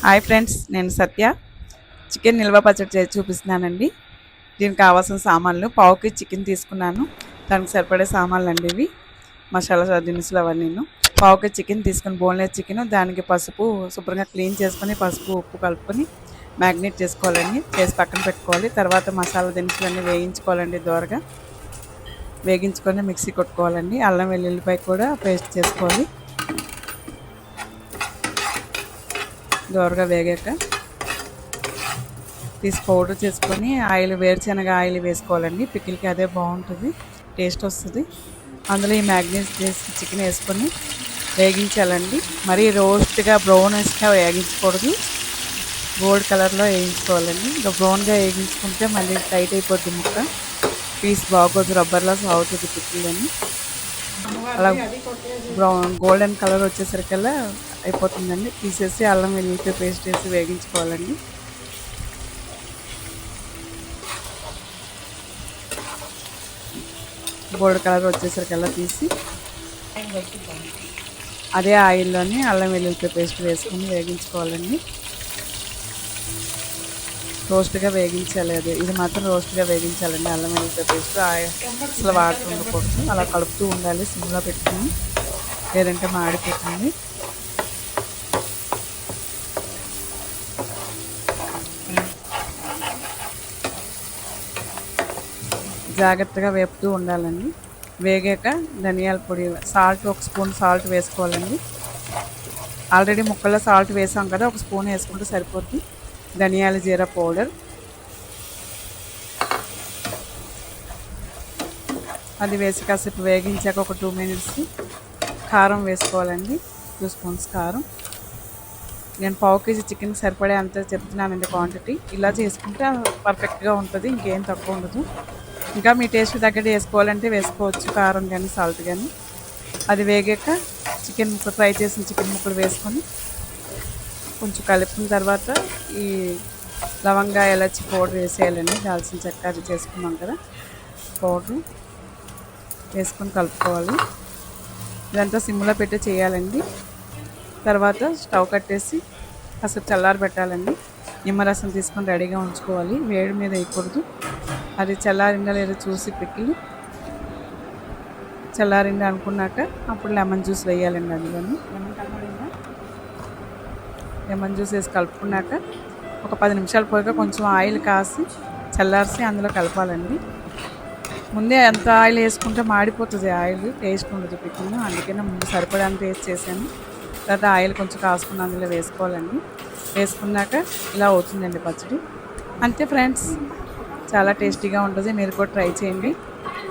Hi friends, నేను సత్య. Chicken నిల్వ పచ్చడి చేసి చూపిస్తున్నానండి. దీనికి కావాల్సిన సామాన్లు: పావుకి చికెన్ తీసుకున్నాను, దానికి సరిపడే సామాన్లు అండి ఇవి. మసాలా దినుసులు అవన్నీ. పావుకి చికెన్ తీసుకుని, బోన్లెస్ చికెన్, దానికి పసుపు శుభ్రంగా క్లీన్ చేసుకొని పసుపు ఉప్పు కలుపుకొని మ్యాగ్నేట్ చేసుకోవాలండి. చేసి పక్కన పెట్టుకోవాలి. తర్వాత మసాలా దినుసులన్నీ వేయించుకోవాలండి. దోరగా వేగించుకొని మిక్సీ కొట్టుకోవాలండి. అల్లం వెల్లుల్లిపాయ కూడా పేస్ట్ చేసుకోవాలి. దోరగా వేగాక తీసి పౌడర్ చేసుకొని వేరుశనగ ఆయిల్ వేసుకోవాలండి. పికిల్కి అదే బాగుంటుంది, టేస్ట్ వస్తుంది. అందులో ఈ మ్యాగ్నేట్ చేసి చికెన్ వేసుకొని వేగించాలండి. మరీ రోస్ట్గా బ్రౌనిష్గా వేగించకూడదు, గోల్డ్ కలర్లో వేయించుకోవాలండి. ఇంకా బ్రౌన్గా వేగించుకుంటే మళ్ళీ టైట్ అయిపోద్ది ముక్క, పీస్ బాగోదు, రబ్బర్లా సాగుతుంది పికిల్ని. అలా గోల్డెన్ కలర్ వచ్చేసరికల్లా అయిపోతుందండి. తీసేసి అల్లం వెల్లుల్లిపాయ పేస్ట్ వేసి వేగించుకోవాలండి. గోల్డ్ కలర్ వచ్చేసరికల్లా తీసి అదే ఆయిల్లోని అల్లం వెల్లుల్లిపాయ పేస్ట్ వేసుకొని వేగించుకోవాలండి. రోస్ట్గా వేగించాలి, ఇది మాత్రం రోస్ట్గా వేగించాలండి. అల్లం వెల్లుల్లిపాయ పేస్ట్ అసలు వాటర్ ఉండకూడదు. అలా కలుపుతూ ఉండాలి సిమ్లో పెట్టుకుని, లేదంటే మాడిపోతుంది. జాగ్రత్తగా వేపుతూ ఉండాలండి. వేగాక ధనియాల పొడి, సాల్ట్, ఒక స్పూన్ సాల్ట్ వేసుకోవాలండి. ఆల్రెడీ ముక్కల్లో సాల్ట్ వేసాం కదా, ఒక స్పూన్ వేసుకుంటే సరిపోద్ది. ధనియాల జీరా పౌడర్ అది వేసి కాసేపు వేగించాక ఒక 2 మినిట్స్ కారం వేసుకోవాలండి. 2 స్పూన్స్ కారం. నేను పావు కేజీ చికెన్ సరిపడే అంత చెప్తున్నానండి క్వాంటిటీ. ఇలా చేసుకుంటే పర్ఫెక్ట్గా ఉంటుంది, ఇంకేం తక్కువ ఉండదు. ఇంకా మీ టేస్ట్ తగ్గట్టు వేసుకోవాలంటే వేసుకోవచ్చు, కారం కానీ సాల్ట్ కానీ. అది వేగాక చికెన్ ముక్క, ఫ్రై చేసిన చికెన్ ముక్కలు వేసుకొని కొంచెం కలిపిన తర్వాత ఈ లవంగా ఇలాచి పౌడర్ వేసేయాలండి. దాల్చిన చెక్క అది చేసుకున్నాం కదా, పౌడర్ వేసుకొని కలుపుకోవాలి. ఇదంతా సిమ్లో పెట్టి చేయాలండి. తర్వాత స్టవ్ కట్టేసి కాసేపు చల్లారి పెట్టాలండి. నిమ్మరసం తీసుకొని రెడీగా ఉంచుకోవాలి. వేడి మీద వేయకూడదు. అది చల్లారిందా లేదో చూసి పికిలి చల్లారిందా అనుకున్నాక అప్పుడు లెమన్ జ్యూస్ వేయాలండి. అందులోని లెమన్ జ్యూస్ వేసి కలుపుకున్నాక ఒక 10 నిమిషాలు పోయాక కొంచెం ఆయిల్ కాసి చల్లార్చి అందులో కలపాలండి. ముందే ఎంత ఆయిల్ వేసుకుంటే మాడిపోతుంది, ఆయిల్ టేస్ట్ ఉండదు పికిల్. అందుకనే ముందు సరిపడానికి వేస్ట్ చేశాను. తర్వాత ఆయిల్ కొంచెం కాసుకుని అందులో వేసుకోవాలండి. వేసుకున్నాక ఇలా అవుతుందండి పచ్చడి. అంతే ఫ్రెండ్స్, చాలా టేస్టీగా ఉంటుంది. మీరు కూడా ట్రై చేయండి.